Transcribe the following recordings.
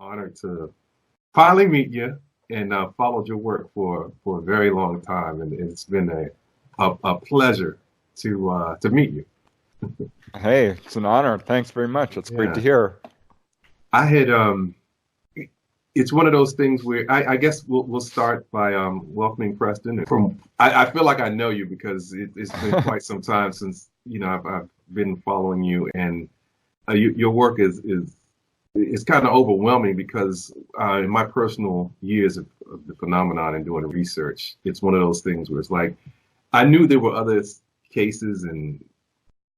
honored to finally meet you and followed your work for a very long time, and it's been a pleasure to meet you. Hey, it's an honor. Thanks very much. It's great to Yeah, hear. I had it's one of those things where I guess we'll start by welcoming Preston. I feel like I know you because it's been quite some time since I've been following you, and your work is kind of overwhelming because in my personal years of the phenomenon and doing research, it's one of those things where it's like I knew there were other cases and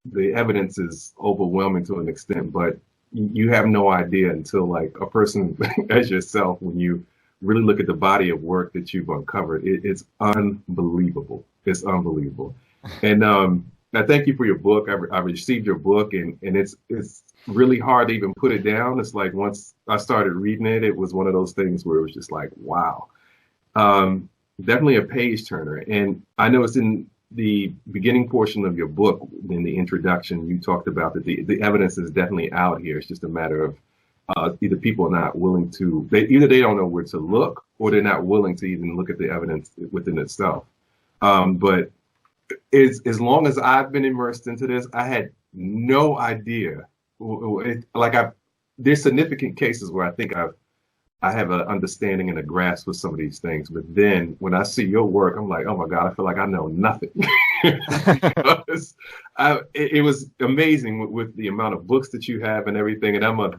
the evidence is overwhelming to an extent, but you have no idea until like a person as yourself, when you really look at the body of work that you've uncovered, it's unbelievable. It's unbelievable. And I thank you for your book. I received your book, and it's really hard to even put it down. It's like once I started reading it, it was one of those things where it was just like, wow. Definitely a page turner. And I know it's in the beginning portion of your book, in the introduction, you talked about that the evidence is definitely out here. It's just a matter of either people are not willing to, either they don't know where to look, or they're not willing to even look at the evidence within itself. But as long as I've been immersed into this, I had no idea. There's significant cases where I think I have an understanding and a grasp of some of these things, but then when I see your work, I'm like, oh my God, I feel like I know nothing. Because it was amazing with the amount of books that you have and everything. And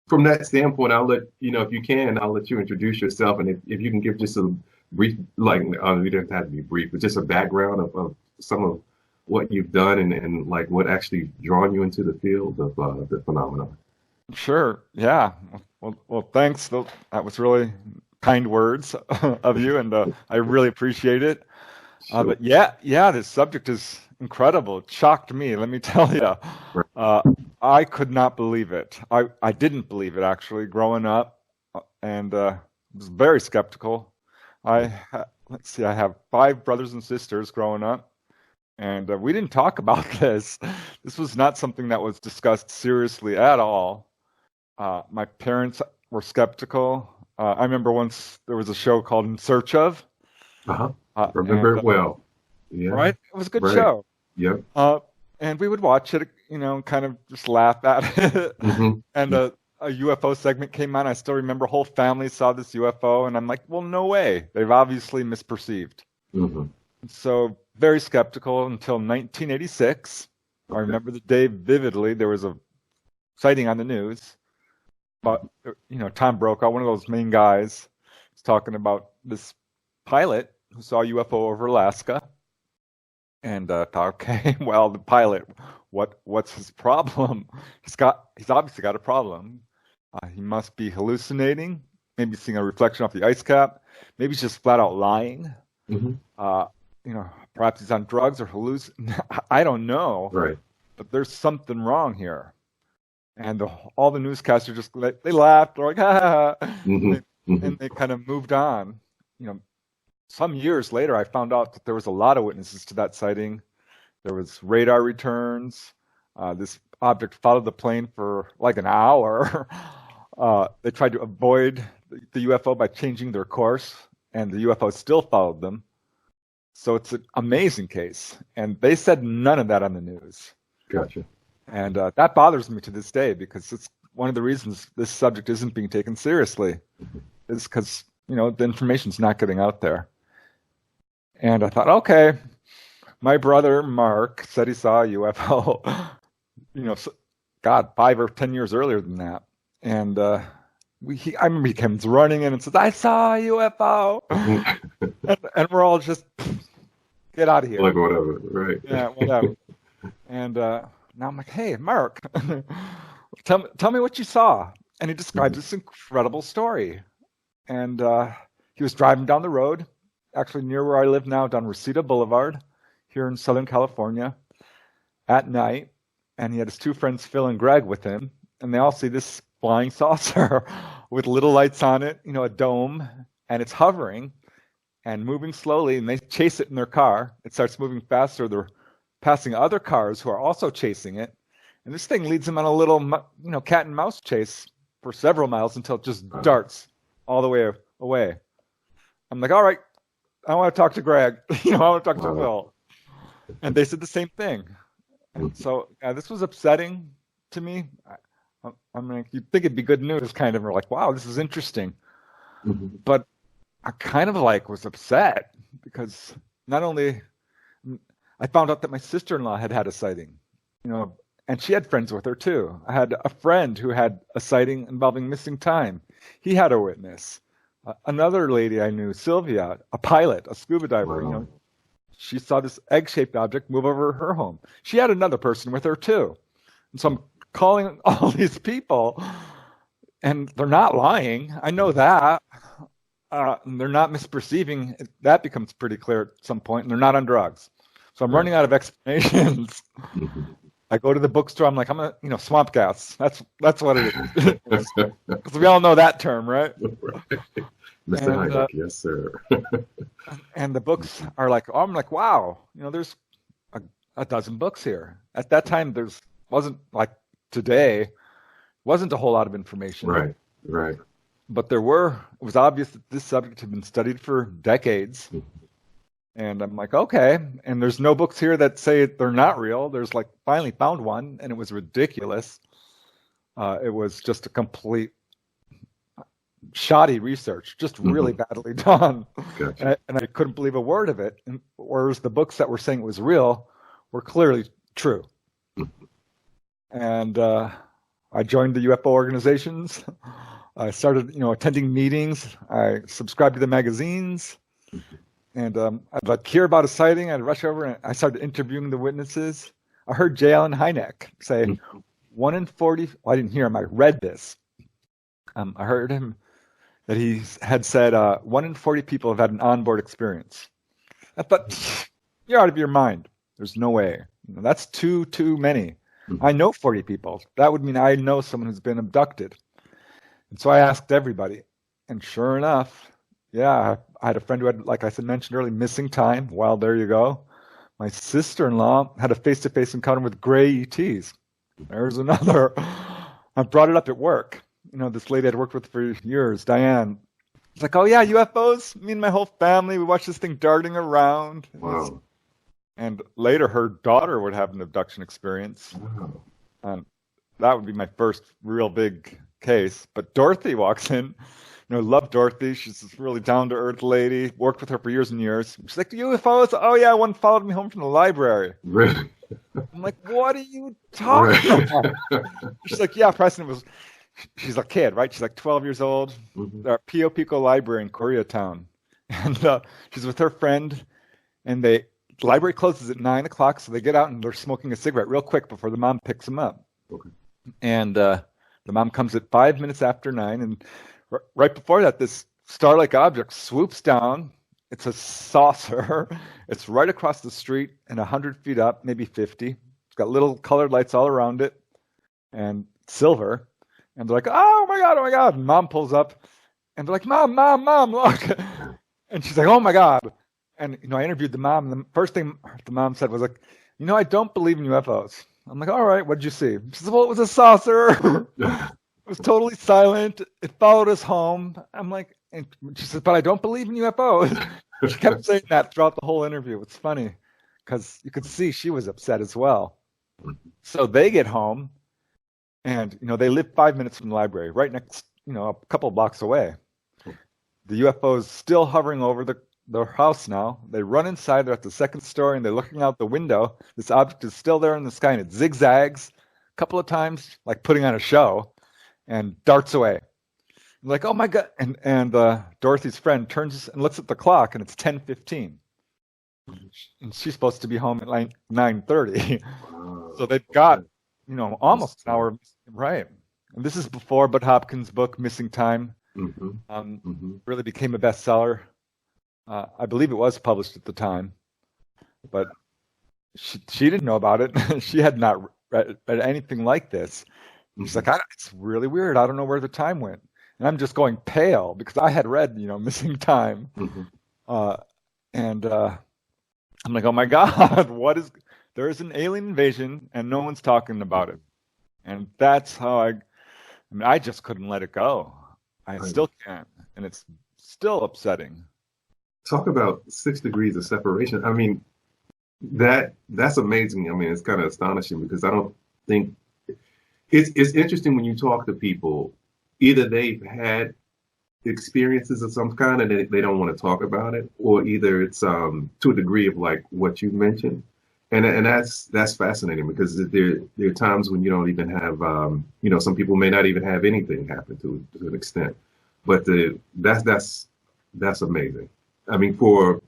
from that standpoint, I'll let if you can, I'll let you introduce yourself, and if you can give just a brief, like you don't have to be brief, but just a background of some of what you've done and like what actually drawn you into the field of the phenomenon. Sure. Yeah. Well, thanks. That was really kind words of you, and I really appreciate it. Sure. But yeah, this subject is incredible. It shocked me, let me tell you. I could not believe it. I didn't believe it, actually, growing up, and was very skeptical. Let's see, I have 5 brothers and sisters growing up, and we didn't talk about this. This was not something that was discussed seriously at all. My parents were skeptical. I remember once there was a show called In Search Of. Remember it well. Yeah. Right? It was a good show. Yep. And we would watch it, kind of just laugh at it. Mm-hmm. And a UFO segment came on. I still remember a whole family saw this UFO, and I'm like, well, no way. They've obviously misperceived. Mm-hmm. So very skeptical until 1986. Okay. I remember the day vividly. There was a sighting on the news. But, Tom Brokaw, one of those main guys, was talking about this pilot who saw a UFO over Alaska. And thought, okay, well, the pilot, what's his problem? He's obviously got a problem. He must be hallucinating, maybe seeing a reflection off the ice cap. Maybe he's just flat out lying. Mm-hmm. Perhaps he's on drugs or hallucinating. I don't know. Right. But there's something wrong here. And all the newscasters they laughed. They're like, ha. And they kind of moved on. Some years later, I found out that there was a lot of witnesses to that sighting. There was radar returns. This object followed the plane for like an hour. They tried to avoid the UFO by changing their course, and the UFO still followed them. So it's an amazing case. And they said none of that on the news. Gotcha. And that bothers me to this day, because it's one of the reasons this subject isn't being taken seriously, is because, the information's not getting out there. And I thought, okay, my brother Mark said he saw a UFO, 5 or 10 years earlier than that. And I remember he comes running in and says, I saw a UFO. and we're all just, get out of here. Like whatever, right? Yeah, whatever. And now I'm like, hey, Mark, tell me what you saw. And he describes this incredible story. And he was driving down the road, actually near where I live now, down Reseda Boulevard, here in Southern California, at night. And he had his 2 friends, Phil and Greg, with him. And they all see this flying saucer with little lights on it, a dome. And it's hovering and moving slowly. And they chase it in their car. It starts moving faster. They're passing other cars who are also chasing it. And this thing leads them on a little, cat and mouse chase for several miles until it just darts all the way away. I'm like, all right, I want to talk to Greg. I want to talk to Will. And they said the same thing. And so this was upsetting to me. I'm like, you'd think it'd be good news, kind of. We're like, wow, this is interesting. But I kind of was upset because not only I found out that my sister-in-law had a sighting, and she had friends with her too. I had a friend who had a sighting involving missing time. He had a witness. Another lady I knew, Sylvia, a pilot, a scuba diver, she saw this egg-shaped object move over her home. She had another person with her too. And so I'm calling all these people, and they're not lying. I know that. They're not misperceiving. That becomes pretty clear at some point, and they're not on drugs. So I'm running out of explanations. I go to the bookstore. I'm like, I'm gonna, swamp gas. That's what it is. Because we all know that term, right? Mr. Hynek, yes, sir. And the books are like, I'm like, wow, there's a dozen books here. At that time, wasn't like today, wasn't a whole lot of information. Right. But it was obvious that this subject had been studied for decades. And I'm like, okay. And there's no books here that say they're not real. There's finally found one, and it was ridiculous. It was just a complete shoddy research, just really badly done. Gotcha. And I couldn't believe a word of it. And whereas the books that were saying it was real were clearly true. And I joined the UFO organizations. I started, attending meetings. I subscribed to the magazines. And I'd hear about a sighting. I'd rush over and I started interviewing the witnesses. I heard J. Allen Hynek say 1 in 40. Well, I didn't hear him. I read this. I heard him that he had said 1 in 40 people have had an onboard experience. I thought, you're out of your mind. There's no way. That's too many. I know 40 people. That would mean I know someone who's been abducted. And so I asked everybody. And sure enough, I had a friend who had, like I mentioned earlier, missing time. Well, there you go. My sister-in-law had a face-to-face encounter with gray ETs. There's another. I brought it up at work. This lady I'd worked with for years, Diane. It's like, oh yeah, UFOs. Me and my whole family, we watched this thing darting around. Wow. And later, her daughter would have an abduction experience. Wow. And that would be my first real big case. But Dorothy walks in. Love Dorothy. She's this really down-to-earth lady. Worked with her for years and years. She's like, the UFOs? Oh, yeah, one followed me home from the library. Really? I'm like, what are you talking about? She's like, yeah, Preston, she's a kid, right? She's 12 years old. They're at Pio Pico Library in Koreatown. And she's with her friend, and the library closes at 9 o'clock, so they get out and they're smoking a cigarette real quick before the mom picks them up. Okay. And the mom comes at 5 minutes after 9, and right before that, this star-like object swoops down. It's a saucer. It's right across the street and 100 feet up, maybe 50. It's got little colored lights all around it and silver. And they're like, oh my God. And mom pulls up and they're like, mom, look. And she's like, oh my God. And, I interviewed the mom. And the first thing the mom said was like, I don't believe in UFOs. I'm like, all right, what'd you see? She said, well, it was a saucer. It was totally silent. It followed us home. I'm like, and she said, but I don't believe in UFOs. She kept saying that throughout the whole interview. It's funny because you could see she was upset as well. So they get home and, they live 5 minutes from the library, right next, a couple of blocks away. The UFO is still hovering over their house now. They run inside. They're at the second story and they're looking out the window. This object is still there in the sky and it zigzags a couple of times, like putting on a show. And darts away. I'm like, oh my God. And Dorothy's friend turns and looks at the clock and it's 10:15. And she's supposed to be home at 9:30. So they've got, almost an hour. Right. And this is before Bud Hopkins' book, Missing Time, really became a bestseller. I believe it was published at the time. But she didn't know about it. She had not read anything like this. She's like, it's really weird. I don't know where the time went. And I'm just going pale because I had read, Missing Time. And I'm like, oh my God, there is an alien invasion and no one's talking about it. And that's how I mean, I just couldn't let it go. I still can't, and it's still upsetting. Talk about 6 degrees of separation. I mean, that's amazing. I mean, it's kind of astonishing because I don't think it's interesting when you talk to people, either they've had experiences of some kind and they don't want to talk about it, or either it's to a degree of like what you mentioned. And that's fascinating because there are times when you don't even have some people may not even have anything happen to an extent, but that's amazing. I mean, for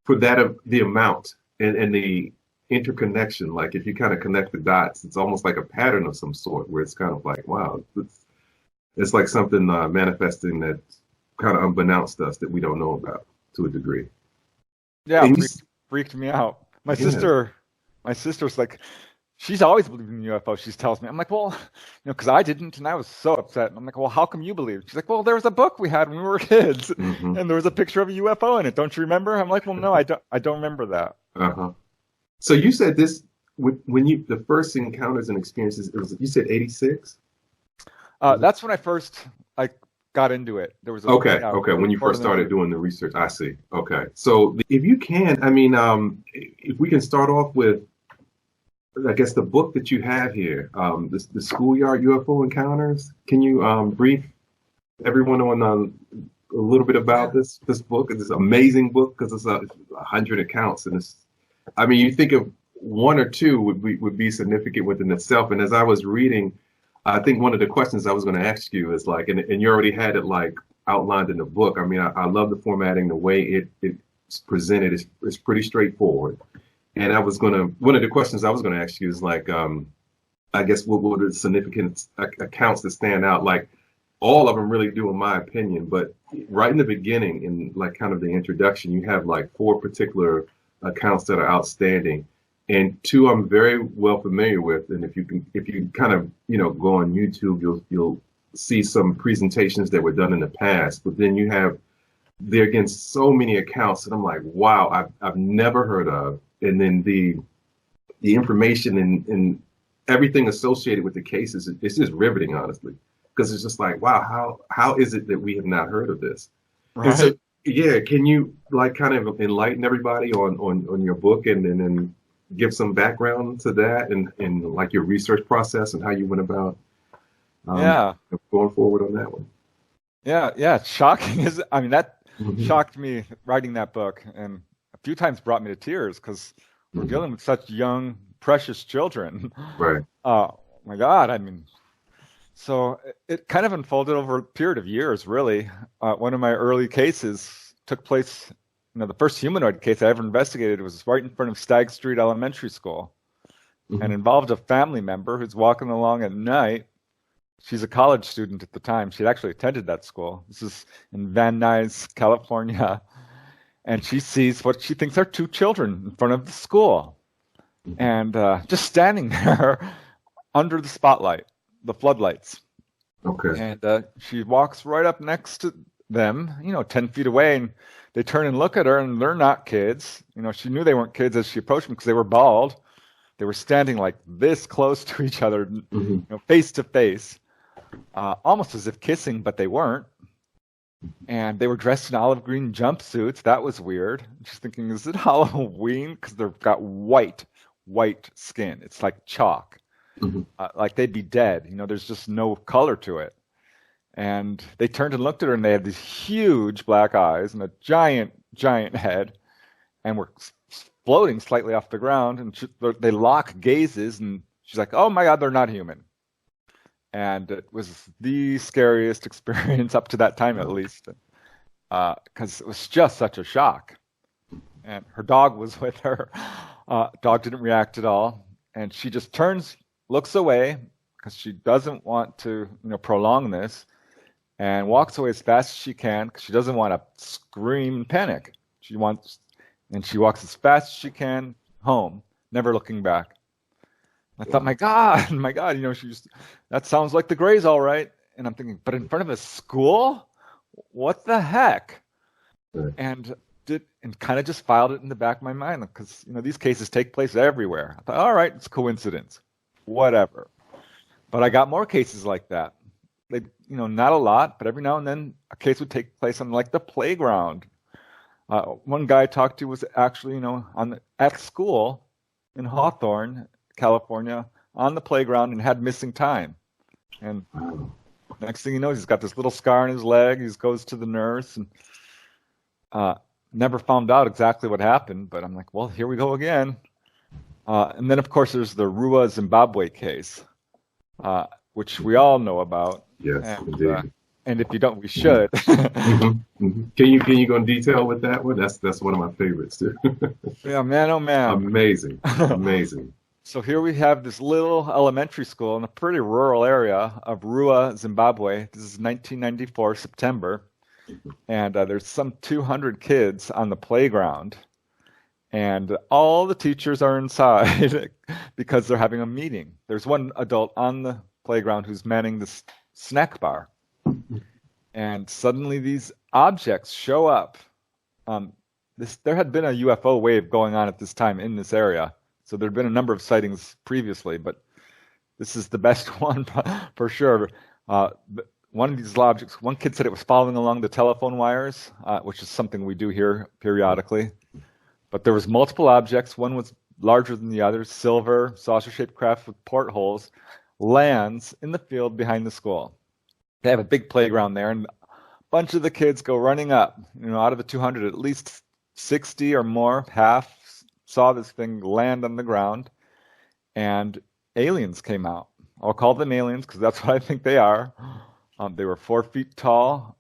that the amount and the interconnection, like if you kind of connect the dots, it's almost like a pattern of some sort where it's kind of like, wow, it's like something manifesting that kind of unbeknownst to us that we don't know about to a degree. Yeah, freaked me out. My sister was like, she's always believed in UFO. She tells me, I'm like, well, because I didn't, and I was so upset. And I'm like, well, how come you believe? She's like, well, there was a book we had when we were kids, and there was a picture of a UFO in it. Don't you remember? I'm like, well, no, I don't remember that. So you said this when the first encounters and experiences. You said 86. That's when I first got into it. There was okay. When you first started doing the research, I see. Okay, so if you can, I mean, if we can start off with, I guess, the book that you have here, the Schoolyard UFO Encounters. Can you brief everyone on a little bit about this book? It's this amazing book because it's 100 accounts, and it's. I mean, you think of one or two would be significant within itself. And as I was reading, I think one of the questions I was going to ask you is like, and you already had it like outlined in the book. I mean, I love the formatting, the way it's presented. It's pretty straightforward. And one of the questions I was going to ask you is like, I guess what were the significant accounts that stand out? Like all of them really do, in my opinion. But right in the beginning, in like kind of the introduction, you have like 4 particular accounts that are outstanding. And 2 I'm very well familiar with, and if you kind of go on YouTube, you'll see some presentations that were done in the past. But then you have there again so many accounts that I'm like, wow, I've never heard of. And then the information and everything associated with the cases, it's just riveting, honestly, because it's just like, wow, how is it that we have not heard of this? Right. And so, yeah, can you like kind of enlighten everybody on your book and then give some background to that and like your research process and how you went about going forward on that one? Yeah, it's shocking. I mean, that shocked me writing that book, and a few times brought me to tears because we're dealing with such young, precious children. Right. Oh my God. I mean, so it kind of unfolded over a period of years, really. One of my early cases took place. The first humanoid case I ever investigated was right in front of Stagg Street Elementary School, and involved a family member who's walking along at night. She's a college student at the time. She had actually attended that school. This is in Van Nuys, California. And she sees what she thinks are 2 children in front of the school. And just standing there under the spotlight, the floodlights. Okay. And she walks right up next to them, 10 feet away, and they turn and look at her, and they're not kids. She knew they weren't kids as she approached them because they were bald. They were standing like this close to each other, face to face, almost as if kissing, but they weren't. And they were dressed in olive green jumpsuits. That was weird. She's thinking, is it Halloween? Because they've got white skin. It's like chalk. Like they'd be dead. There's just no color to it. And they turned and looked at her, and they had these huge black eyes and a giant head, and were floating slightly off the ground. And they lock gazes, and she's like, oh my God, they're not human. And it was the scariest experience up to that time, at least, because it was just such a shock. And her dog was with her. Dog didn't react at all. And she just turns, looks away, because she doesn't want to prolong this, and walks away as fast as she can because she doesn't want to scream and panic. She walks as fast as she can home, never looking back. I thought, my God, that sounds like the Greys, all right. And I'm thinking, but in front of a school? What the heck? Right. And kind of just filed it in the back of my mind because, these cases take place everywhere. I thought, all right, it's coincidence, whatever. But I got more cases like that. they, not a lot, but every now and then a case would take place on like the playground. One guy I talked to was actually, at school in Hawthorne, California, on the playground and had missing time. And next thing he knows, he's got this little scar on his leg. He goes to the nurse and never found out exactly what happened. But I'm like, well, here we go again. And then, of course, there's the Ruwa Zimbabwe case, which we all know about. Yes, indeed. And if you don't, we should. Can you go in detail with that one? That's one of my favorites too. Yeah, man, oh man, amazing. So here we have this little elementary school in a pretty rural area of Ruwa, Zimbabwe. This is 1994 September, and there's some 200 kids on the playground, and all the teachers are inside because they're having a meeting. There's one adult on the playground who's manning this snack bar. And suddenly these objects show up. There had been a UFO wave going on at this time in this area. So there had been a number of sightings previously, but this is the best one for sure. One of these objects, one kid said it was following along the telephone wires, which is something we do here periodically. But there was multiple objects. One was larger than the others, silver, saucer-shaped craft with portholes, lands in the field behind the school. They have a big playground there, and a bunch of the kids go running up. Out of the 200, at least 60 or more, half, saw this thing land on the ground, and aliens came out. I'll call them aliens because that's what I think they are. They were 4 feet tall.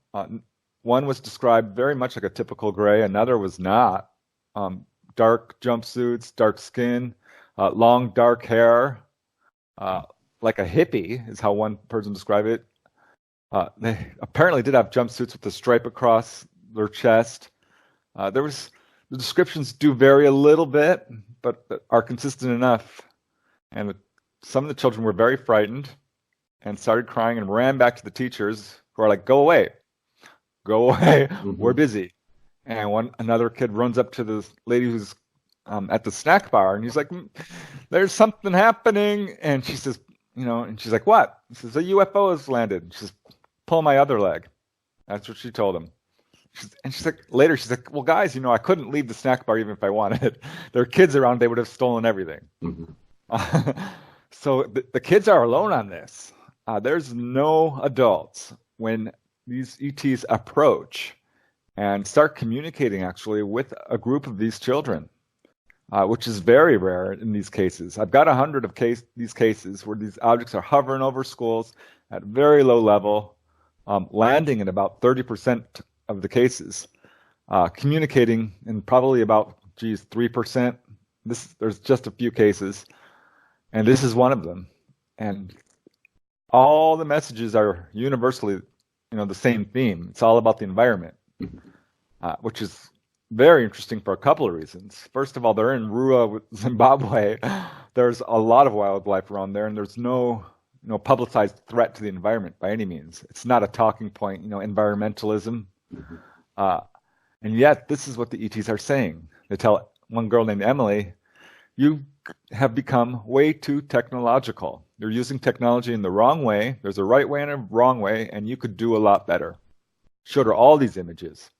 One was described very much like a typical gray. Another was not. Dark jumpsuits, dark skin, long dark hair, like a hippie is how one person described it. They apparently did have jumpsuits with a stripe across their chest. The descriptions do vary a little bit, but are consistent enough. And some of the children were very frightened and started crying and ran back to the teachers who are like, go away, we're busy. And another kid runs up to the lady who's at the snack bar, and he's like, there's something happening. And she says, and she's like, what? He says, a UFO has landed. She says, pull my other leg. That's what she told him. She's like, well, guys, I couldn't leave the snack bar even if I wanted. There are kids around, they would have stolen everything. So the kids are alone on this. There's no adults when these ETs approach and start communicating actually with a group of these children, which is very rare in these cases. I've got 100 of these cases where these objects are hovering over schools at very low level, landing in about 30% of the cases, communicating in probably about 3%. There's just a few cases, and this is one of them. And all the messages are universally, the same theme. It's all about the environment, which is very interesting for a couple of reasons. First of all, they're in Ruwa, Zimbabwe. There's a lot of wildlife around there, and there's no publicized threat to the environment by any means. It's not a talking point, environmentalism. And yet, this is what the ETs are saying. They tell one girl named Emily, you have become way too technological. You're using technology in the wrong way. There's a right way and a wrong way, and you could do a lot better. Showed her all these images.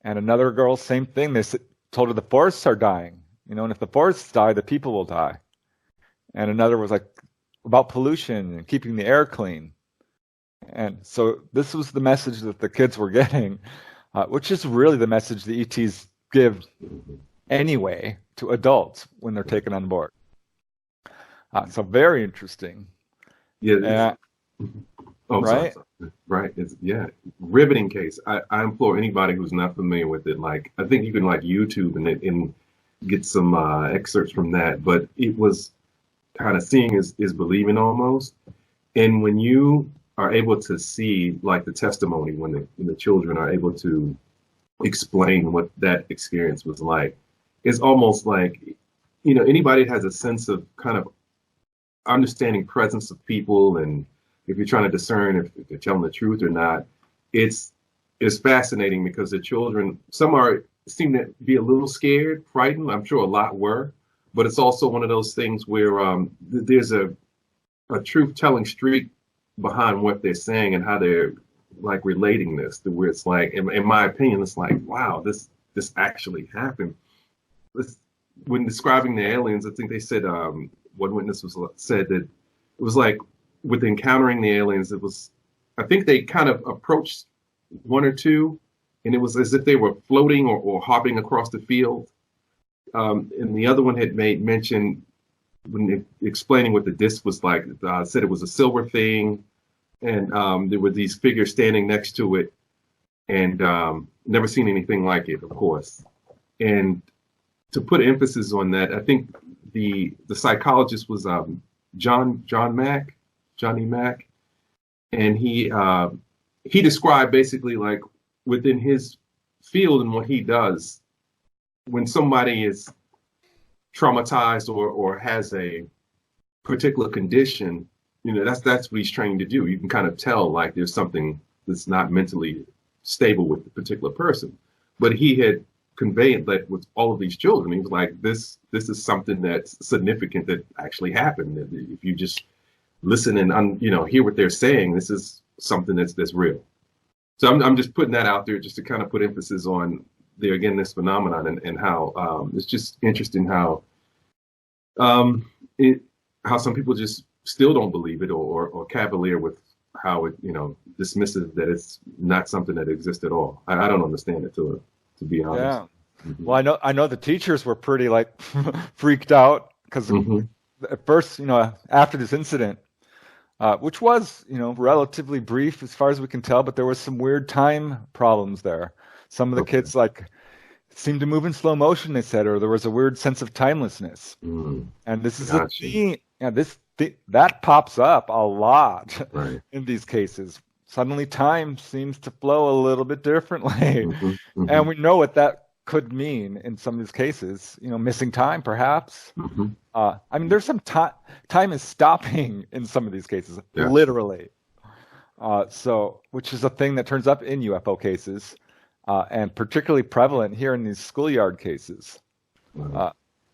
And another girl, same thing. They told her the forests are dying. And if the forests die, the people will die. And another was like about pollution and keeping the air clean. And so this was the message that the kids were getting, which is really the message the ETs give anyway to adults when they're taken on board. So very interesting. Yeah. Right? Sorry. Right. Riveting case. I implore anybody who's not familiar with it, I think you can YouTube and get some excerpts from that. But it was kind of seeing is believing almost. And when you are able to see the testimony, when the children are able to explain what that experience was like, it's almost like, anybody has a sense of kind of understanding presence of people, and if you're trying to discern if they're telling the truth or not, it's fascinating because the children, some seem to be a little scared, frightened. I'm sure a lot were, but it's also one of those things where there's a truth-telling streak behind what they're saying and how they're like relating this to where it's like, in my opinion, it's like, wow, this actually happened. When describing the aliens, I think they said one witness said that it was like with encountering the aliens, it was, I think they kind of approached one or two, and it was as if they were floating or hopping across the field. And the other one had made mention when explaining what the disc was like, said it was a silver thing, and there were these figures standing next to it, and never seen anything like it, of course. And to put emphasis on that, I think the psychologist was Johnny Mack, and he described basically like within his field and what he does, when somebody is traumatized or has a particular condition, you know, that's what he's trained to do. You can kind of tell like there's something that's not mentally stable with the particular person. But he had conveyed that with all of these children, he was like, this is something that's significant that actually happened. If you just listen and hear what they're saying, this is something that's real. So I'm just putting that out there just to kind of put emphasis on this phenomenon and how it's just interesting how how some people just still don't believe it or cavalier with how it dismissive that it's not something that exists at all. I don't understand it to be honest. Yeah. Mm-hmm. Well, I know the teachers were pretty like freaked out because at first, after this incident, which was, relatively brief as far as we can tell, but there was some weird time problems there. Some of the kids like seemed to move in slow motion, they said, or there was a weird sense of timelessness. And this is a theme. Yeah, that pops up a lot in these cases. Suddenly time seems to flow a little bit differently. And we know what that could mean in some of these cases, missing time perhaps. I mean, there's some time is stopping in some of these cases, literally. Which is a thing that turns up in UFO cases, and particularly prevalent here in these schoolyard cases.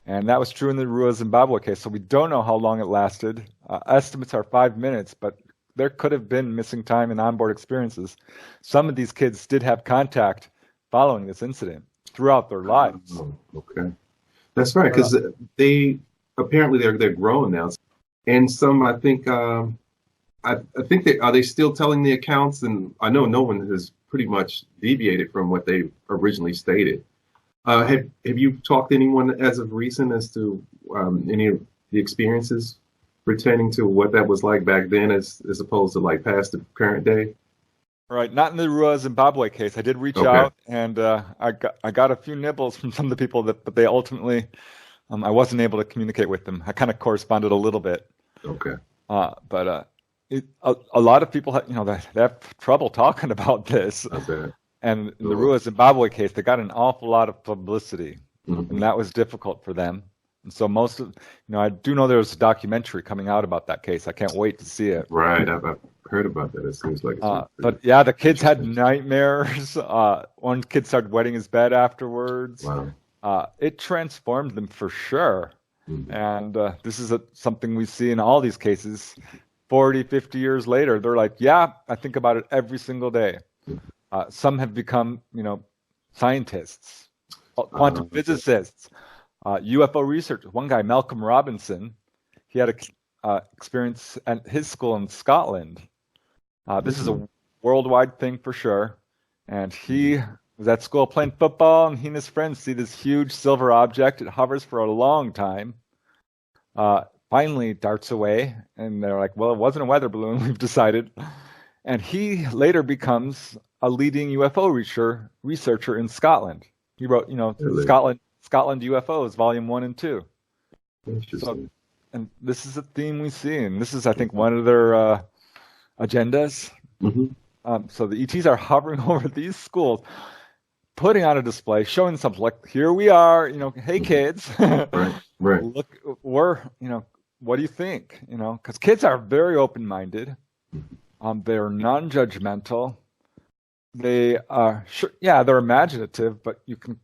And that was true in the Ruwa Zimbabwe case. So we don't know how long it lasted. Estimates are 5 minutes, but there could have been missing time and onboard experiences. Some of these kids did have contact following this incident throughout their lives. Okay, that's right, because they apparently they're grown now, and some I think are they still telling the accounts? And I know no one has pretty much deviated from what they originally stated. Have you talked to anyone as of recent as to any of the experiences pertaining to what that was like back then as opposed to like past the current day? Right, not in the Ruwa Zimbabwe case. I did reach out, and I got a few nibbles from some of the people but they ultimately, I wasn't able to communicate with them. I kind of corresponded a little bit. Okay. But a lot of people, they have trouble talking about this. Okay. And in the Ruwa Zimbabwe case, they got an awful lot of publicity, and that was difficult for them. And so most of, I do know there's a documentary coming out about that case. I can't wait to see it. Right, I've heard about that. It seems like it's but yeah, the kids had nightmares. One kid started wetting his bed afterwards. Wow. It transformed them for sure. And this is something we see in all these cases. 40, 50 years later, they're like, yeah, I think about it every single day. Some have become, scientists, quantum physicists, UFO researchers. One guy, Malcolm Robinson, he had a experience at his school in Scotland. This is a worldwide thing for sure. And he was at school playing football, and he and his friends see this huge silver object. It hovers for a long time. Finally darts away, and they're like, well, it wasn't a weather balloon, we've decided. And he later becomes a leading UFO researcher in Scotland. He wrote, Scotland UFOs, Volume 1 and 2. Interesting. And this is a theme we see, and this is, I think, one of their agendas. So the ETs are hovering over these schools, putting on a display, showing something like, here we are, hey kids, right. Look, what do you think? Because kids are very open-minded. They're non-judgmental. They are, they're imaginative, but you can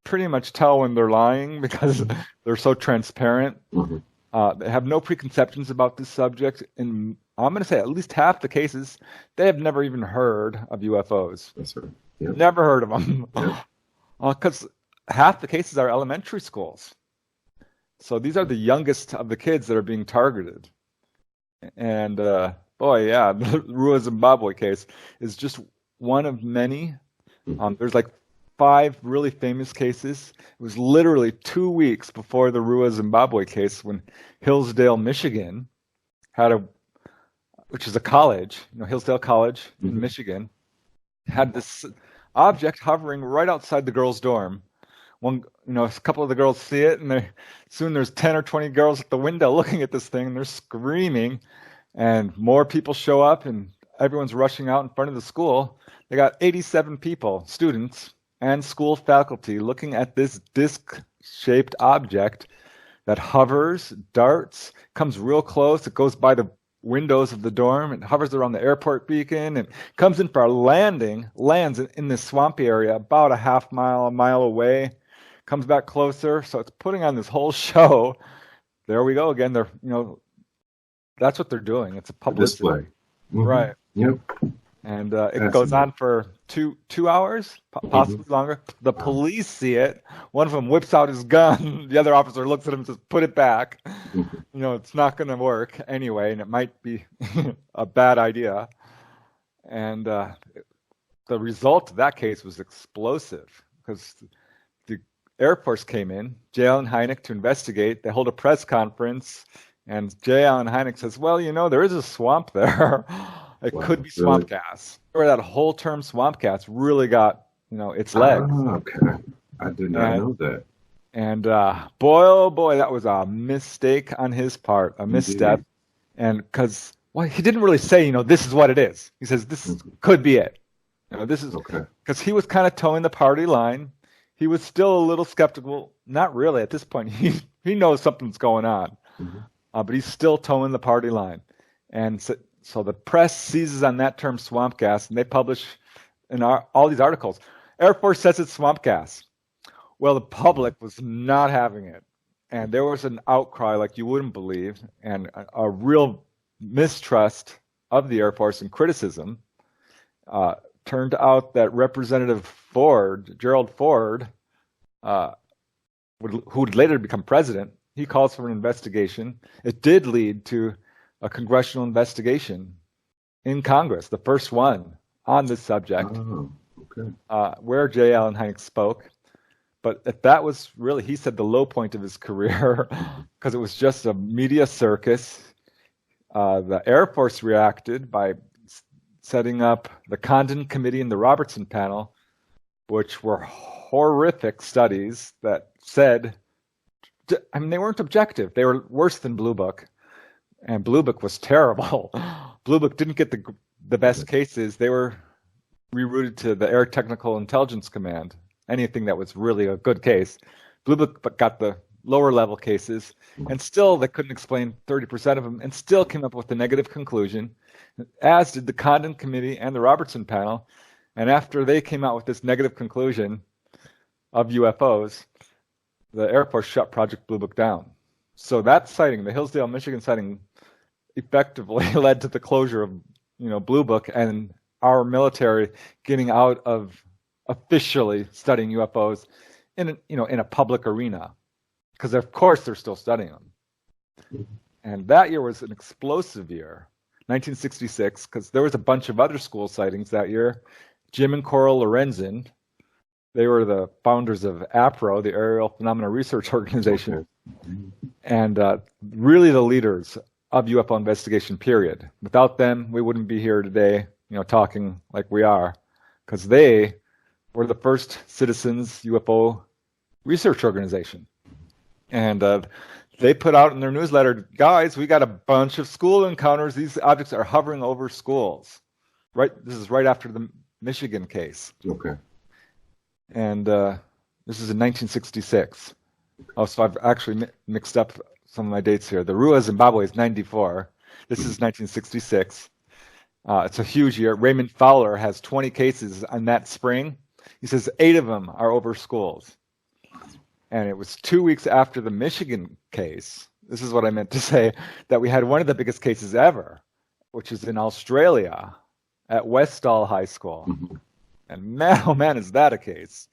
pretty much tell when they're lying because they're so transparent. They have no preconceptions about this subject in I'm going to say at least half the cases, they have never even heard of UFOs. That's right. Yep. Never heard of them. Yep. Because half the cases are elementary schools. So these are the youngest of the kids that are being targeted. And boy, yeah, the Ruwa Zimbabwe case is just one of many. There's like 5 really famous cases. It was literally 2 weeks before the Ruwa Zimbabwe case when Hillsdale, Michigan, which is a college, Hillsdale College in Michigan, had this object hovering right outside the girls' dorm. A couple of the girls see it, and soon there's 10 or 20 girls at the window looking at this thing, and they're screaming, and more people show up, and everyone's rushing out in front of the school. They got 87 people, students, and school faculty looking at this disc-shaped object that hovers, darts, comes real close. It goes by the windows of the dorm. It hovers around the airport beacon and comes in for a landing, lands in this swampy area about a mile away, comes back closer. So it's putting on this whole show. There we go again. That's what they're doing. It's a publicity. Display. Right. Yep. And it goes on for two hours, possibly longer. The police see it. One of them whips out his gun. The other officer looks at him and says, "Put it back." It's not going to work anyway, and it might be a bad idea. And the result of that case was explosive because the Air Force came in, J. Allen Hynek, to investigate. They hold a press conference, and J. Allen Hynek says, "Well, there is a swamp there." It could be swamp gas. Or that whole term swamp gas really got, its legs. Oh, okay. I did not know that. And boy, oh boy, that was a mistake on his part, a misstep. And because, he didn't really say, this is what it is. He says, this could be it. This is okay. Because he was kind of towing the party line. He was still a little skeptical. Not really at this point. He knows something's going on. But he's still towing the party line. And so the press seizes on that term swamp gas, and they publish in all these articles. Air Force says it's swamp gas. Well, the public was not having it. And there was an outcry like you wouldn't believe, and a real mistrust of the Air Force and criticism. Turned out that Representative Gerald Ford, who would later become president, he calls for an investigation. It did lead to a congressional investigation in Congress, the first one on this subject, where J. Allen Hynek spoke. But that was really, he said, the low point of his career because it was just a media circus. The Air Force reacted by setting up the Condon Committee and the Robertson Panel, which were horrific studies that said, they weren't objective. They were worse than Blue Book. And Blue Book was terrible. Blue Book didn't get the best cases. They were rerouted to the Air Technical Intelligence Command, anything that was really a good case. Blue Book got the lower level cases, and still they couldn't explain 30% of them, and still came up with a negative conclusion, as did the Condon Committee and the Robertson Panel. And after they came out with this negative conclusion of UFOs, the Air Force shut Project Blue Book down. So that sighting, the Hillsdale, Michigan sighting, effectively led to the closure of, Blue Book and our military getting out of officially studying UFOs in a public arena, because of course they're still studying them. And that year was an explosive year, 1966, because there was a bunch of other school sightings that year. Jim and Coral Lorenzen, they were the founders of APRO, the Aerial Phenomena Research Organization. And really the leaders of UFO investigation, period. Without them, we wouldn't be here today, talking like we are, because they were the first citizens UFO research organization. And they put out in their newsletter, guys, we got a bunch of school encounters. These objects are hovering over schools. Right. This is right after the Michigan case. Okay. And this is in 1966. Oh, so I've actually mixed up some of my dates here. The Ruwa Zimbabwe is 94. This is 1966. It's a huge year. Raymond Fowler has 20 cases on that spring. He says 8 of them are over schools. And it was 2 weeks after the Michigan case. This is what I meant to say, that we had one of the biggest cases ever, which is in Australia, at Westall High School. And man, oh man, is that a case.